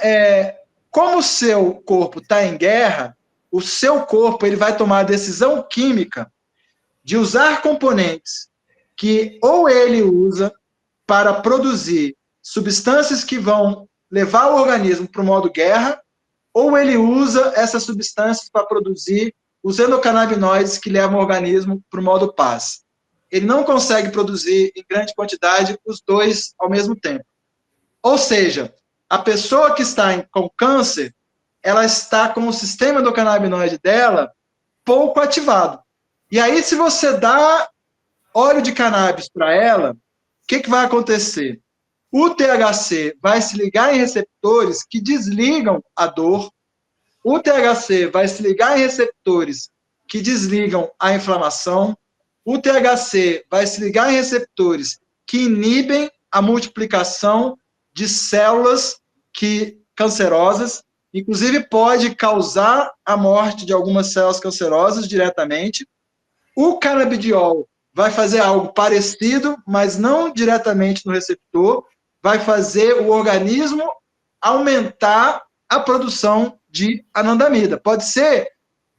Speaker 2: como o seu corpo está em guerra, o seu corpo ele vai tomar a decisão química de usar componentes que ou ele usa para produzir substâncias que vão levar o organismo para o modo guerra, ou ele usa essas substâncias para produzir os endocannabinoides que levam o organismo para o modo paz. Ele não consegue produzir em grande quantidade os dois ao mesmo tempo. Ou seja, a pessoa que está com câncer, ela está com o sistema endocannabinoide dela pouco ativado. E aí, se você dá óleo de cannabis para ela, o que vai acontecer? O THC vai se ligar em receptores que desligam a dor, o THC vai se ligar em receptores que desligam a inflamação, o THC vai se ligar em receptores que inibem a multiplicação de células cancerosas, inclusive pode causar a morte de algumas células cancerosas diretamente. O canabidiol vai fazer algo parecido, mas não diretamente no receptor, vai fazer o organismo aumentar a produção de anandamida. Pode ser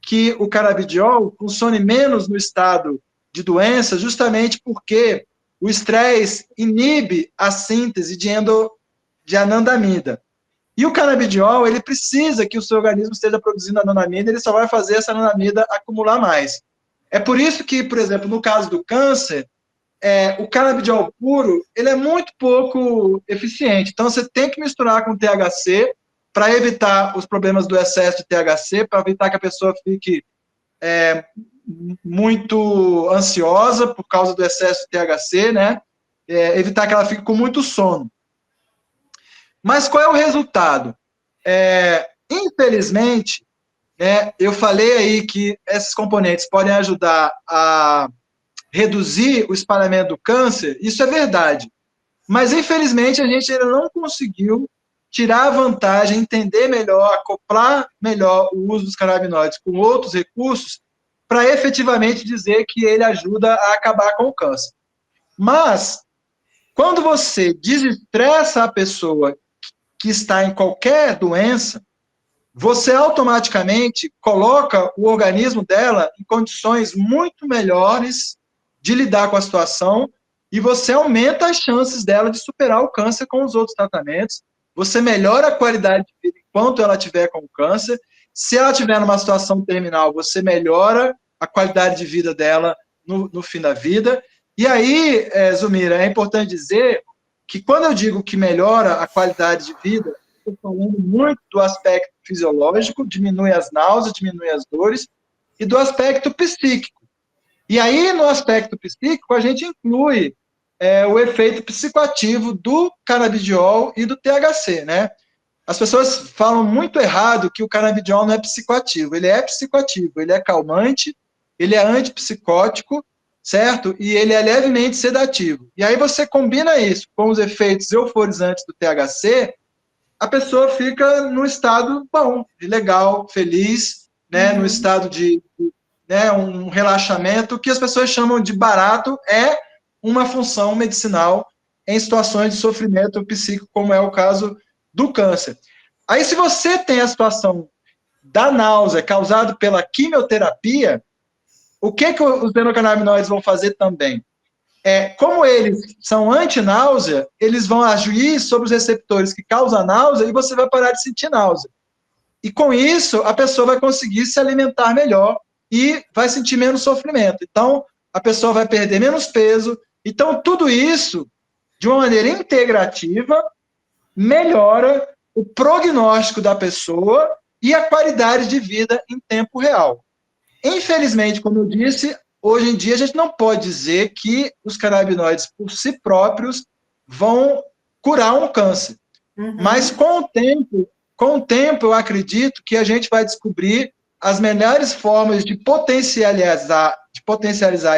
Speaker 2: que o canabidiol funcione menos no estado de doença, justamente porque o estresse inibe a síntese de anandamida. E o canabidiol, ele precisa que o seu organismo esteja produzindo anandamida, ele só vai fazer essa anandamida acumular mais. É por isso que, por exemplo, no caso do câncer, o canabidiol puro, ele é muito pouco eficiente. Então, você tem que misturar com THC para evitar os problemas do excesso de THC, para evitar que a pessoa fique muito ansiosa por causa do excesso de THC, né? Evitar que ela fique com muito sono. Mas qual é o resultado? Infelizmente, eu falei aí que esses componentes podem ajudar a reduzir o espalhamento do câncer, isso é verdade. Mas, infelizmente, a gente ainda não conseguiu tirar a vantagem, entender melhor, acoplar melhor o uso dos canabinoides com outros recursos para efetivamente dizer que ele ajuda a acabar com o câncer. Mas, quando você desestressa a pessoa que está em qualquer doença, você automaticamente coloca o organismo dela em condições muito melhores de lidar com a situação e você aumenta as chances dela de superar o câncer com os outros tratamentos, você melhora a qualidade de vida enquanto ela estiver com o câncer, se ela estiver numa situação terminal, você melhora a qualidade de vida dela no fim da vida, E aí, Zumira, é importante dizer que quando eu digo que melhora a qualidade de vida, estou falando muito do aspecto fisiológico, diminui as náuseas, diminui as dores, e do aspecto psíquico. E aí, no aspecto psíquico, a gente inclui o efeito psicoativo do canabidiol e do THC, né? As pessoas falam muito errado que o canabidiol não é psicoativo. Ele é psicoativo, ele é calmante, ele é antipsicótico, certo? E ele é levemente sedativo. E aí você combina isso com os efeitos euforizantes do THC, a pessoa fica no estado bom, legal, feliz, né? No estado de né, um relaxamento, que as pessoas chamam de barato, é uma função medicinal em situações de sofrimento psíquico, como é o caso do câncer. Aí, se você tem a situação da náusea causada pela quimioterapia, o que os endocannabinoides vão fazer também? Como eles são anti-náusea, eles vão agir sobre os receptores que causam náusea e você vai parar de sentir náusea. E com isso, a pessoa vai conseguir se alimentar melhor e vai sentir menos sofrimento. Então, a pessoa vai perder menos peso. Então, tudo isso, de uma maneira integrativa, melhora o prognóstico da pessoa e a qualidade de vida em tempo real. Infelizmente, como eu disse, hoje em dia a gente não pode dizer que os canabinoides por si próprios vão curar um câncer. Mas com o tempo, eu acredito que a gente vai descobrir as melhores formas de potencializar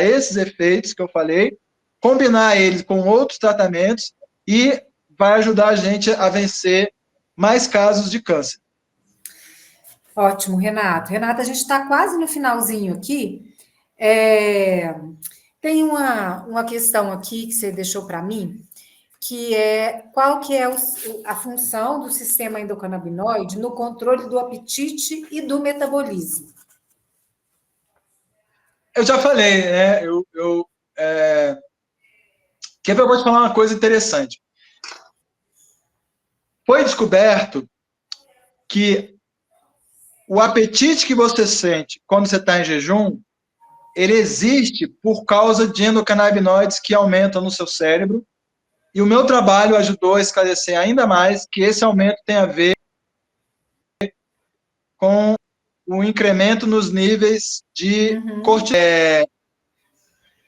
Speaker 2: esses efeitos que eu falei, combinar eles com outros tratamentos e vai ajudar a gente a vencer mais casos de câncer.
Speaker 1: Ótimo, Renato. Renato, a gente está quase no finalzinho aqui. Tem uma questão aqui que você deixou para mim, que é qual que é a função do sistema endocannabinoide no controle do apetite e do metabolismo.
Speaker 2: Eu já falei, né? Quer ver? Eu vou te falar uma coisa interessante. Foi descoberto que o apetite que você sente quando você está em jejum, ele existe por causa de endocannabinoides que aumentam no seu cérebro. E o meu trabalho ajudou a esclarecer ainda mais que esse aumento tem a ver com o incremento nos níveis de cortisol.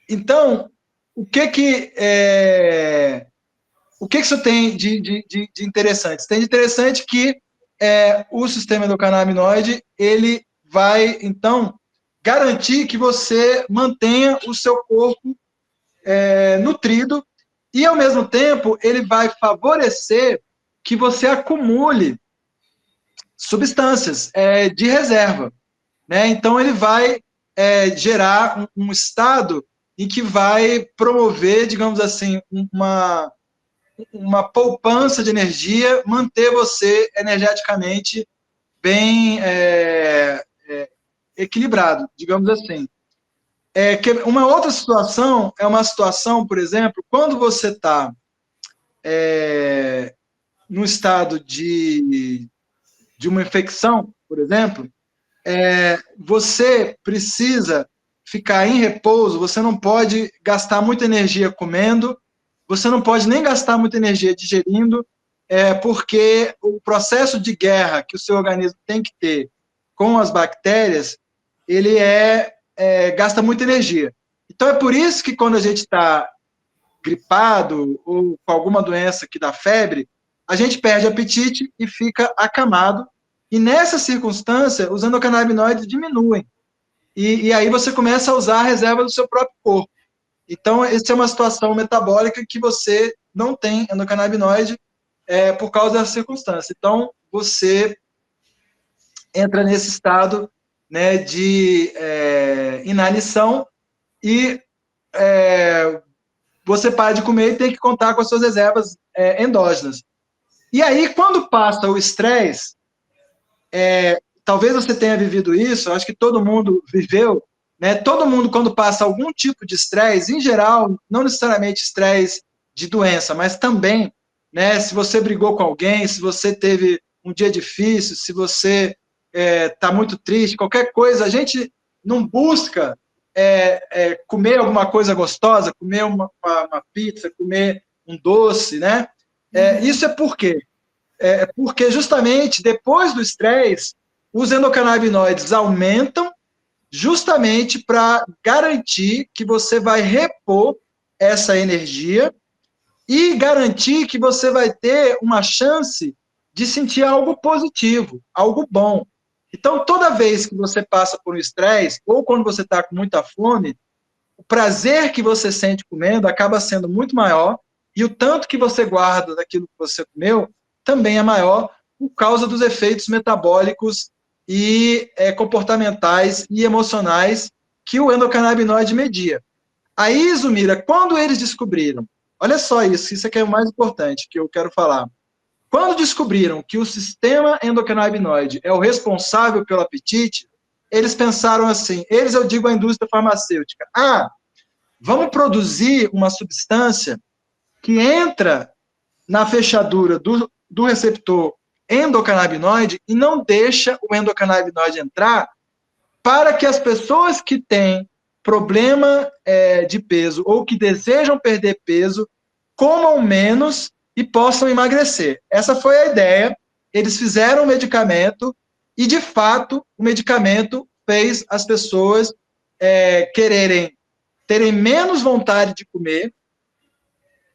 Speaker 2: Então, o que isso tem de interessante? Tem de interessante que o sistema endocannabinoide, ele vai, então, garantir que você mantenha o seu corpo nutrido e, ao mesmo tempo, ele vai favorecer que você acumule substâncias de reserva, né? Então, ele vai gerar um estado em que vai promover, digamos assim, uma poupança de energia, manter você energeticamente bem equilibrado, digamos assim. Uma outra situação é uma situação, por exemplo, quando você está no estado de uma infecção, por exemplo, você precisa ficar em repouso, você não pode gastar muita energia comendo, você não pode nem gastar muita energia digerindo, porque o processo de guerra que o seu organismo tem que ter com as bactérias, ele gasta muita energia. Então, é por isso que quando a gente está gripado ou com alguma doença que dá febre, a gente perde apetite e fica acamado. E nessa circunstância, os endocannabinoides diminuem. E aí você começa a usar a reserva do seu próprio corpo. Então, essa é uma situação metabólica que você não tem endocannabinoide por causa dessa circunstância. Então, você entra nesse estado, né, de inanição e você para de comer e tem que contar com as suas reservas endógenas. E aí, quando passa o estresse, talvez você tenha vivido isso, acho que todo mundo viveu, né? Todo mundo, quando passa algum tipo de estresse, em geral, não necessariamente estresse de doença, mas também, né, se você brigou com alguém, se você teve um dia difícil, se você está muito triste, qualquer coisa, a gente não busca comer alguma coisa gostosa, comer uma pizza, comer um doce, né? Isso é por quê? Porque justamente depois do estresse, os endocannabinoides aumentam justamente para garantir que você vai repor essa energia e garantir que você vai ter uma chance de sentir algo positivo, algo bom. Então, toda vez que você passa por um estresse, ou quando você está com muita fome, o prazer que você sente comendo acaba sendo muito maior, e o tanto que você guarda daquilo que você comeu também é maior, por causa dos efeitos metabólicos e comportamentais e emocionais que o endocannabinoide media. Aí, Zumira, quando eles descobriram, olha só isso aqui é o mais importante que eu quero falar. Quando descobriram que o sistema endocannabinoide é o responsável pelo apetite, eles pensaram assim, eu digo a indústria farmacêutica, vamos produzir uma substância que entra na fechadura do receptor endocannabinoide e não deixa o endocannabinoide entrar, para que as pessoas que têm problema de peso ou que desejam perder peso comam menos e possam emagrecer. Essa foi a ideia. Eles fizeram o medicamento e, de fato, o medicamento fez as pessoas terem menos vontade de comer,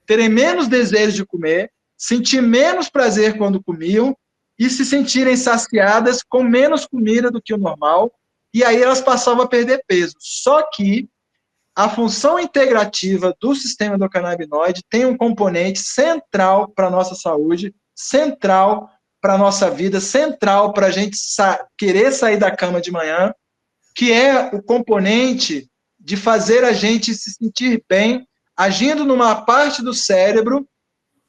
Speaker 2: terem menos desejo de comer, sentir menos prazer quando comiam e se sentirem saciadas com menos comida do que o normal, e aí elas passavam a perder peso. Só que a função integrativa do sistema endocannabinoide tem um componente central para a nossa saúde, central para a nossa vida, central para a gente querer sair da cama de manhã, que é o componente de fazer a gente se sentir bem, agindo numa parte do cérebro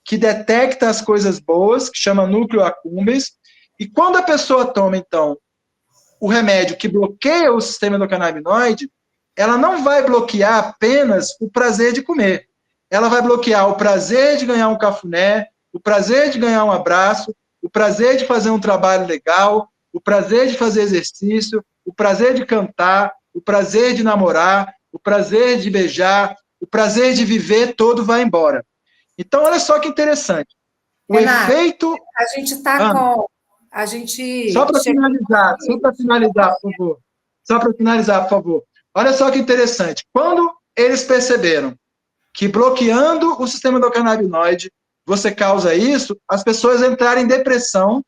Speaker 2: que detecta as coisas boas, que chama núcleo accumbens, e quando a pessoa toma, então, o remédio que bloqueia o sistema endocannabinoide, ela não vai bloquear apenas o prazer de comer. Ela vai bloquear o prazer de ganhar um cafuné, o prazer de ganhar um abraço, o prazer de fazer um trabalho legal, o prazer de fazer exercício, o prazer de cantar, o prazer de namorar, o prazer de beijar, o prazer de viver, todo vai embora. Então, olha só que interessante. O
Speaker 1: Renato,
Speaker 2: efeito...
Speaker 1: a gente está com... A gente
Speaker 2: Só para finalizar, por favor. Só para finalizar, por favor. Olha só que interessante. Quando eles perceberam que bloqueando o sistema endocannabinoide você causa isso, as pessoas entraram em depressão,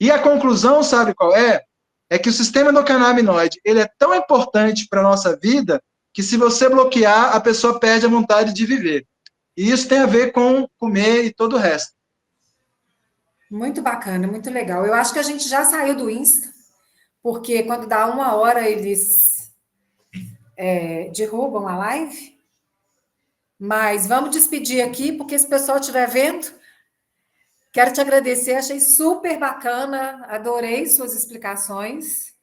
Speaker 2: e a conclusão, sabe qual é? É que o sistema endocannabinoide ele é tão importante para a nossa vida que se você bloquear, a pessoa perde a vontade de viver. E isso tem a ver com comer e todo o resto.
Speaker 1: Muito bacana, muito legal. Eu acho que a gente já saiu do Insta, porque quando dá 1 hora eles derrubam a live. Mas vamos despedir aqui, porque se o pessoal estiver vendo, quero te agradecer, achei super bacana, adorei suas explicações.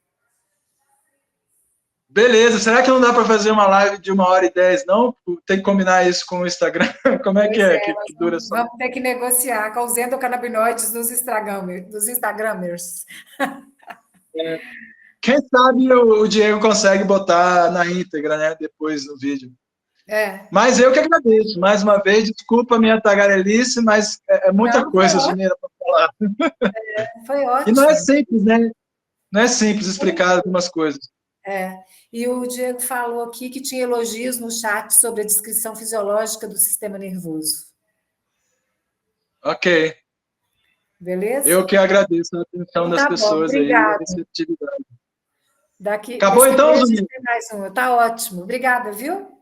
Speaker 2: Beleza, será que não dá para fazer uma live de 1h10, não? Tem que combinar isso com o Instagram? Como é que é? Que dura só?
Speaker 1: Vamos ter que negociar com os endocannabinoides dos Instagramers.
Speaker 2: Quem sabe o Diego consegue botar na íntegra, né? Depois no vídeo. Mas eu que agradeço. Mais uma vez, desculpa a minha tagarelice, mas é muita coisa, Zumira, para falar.
Speaker 1: Foi ótimo.
Speaker 2: E não é simples, né? Não é simples explicar algumas coisas.
Speaker 1: E o Diego falou aqui que tinha elogios no chat sobre a descrição fisiológica do sistema nervoso.
Speaker 2: Ok.
Speaker 1: Beleza?
Speaker 2: Eu que agradeço a atenção das pessoas aí, a receptividade. Acabou então, Zumira?
Speaker 1: Tá ótimo. Obrigada, viu?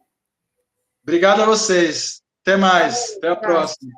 Speaker 2: Obrigado a vocês. Até mais. Até a próxima.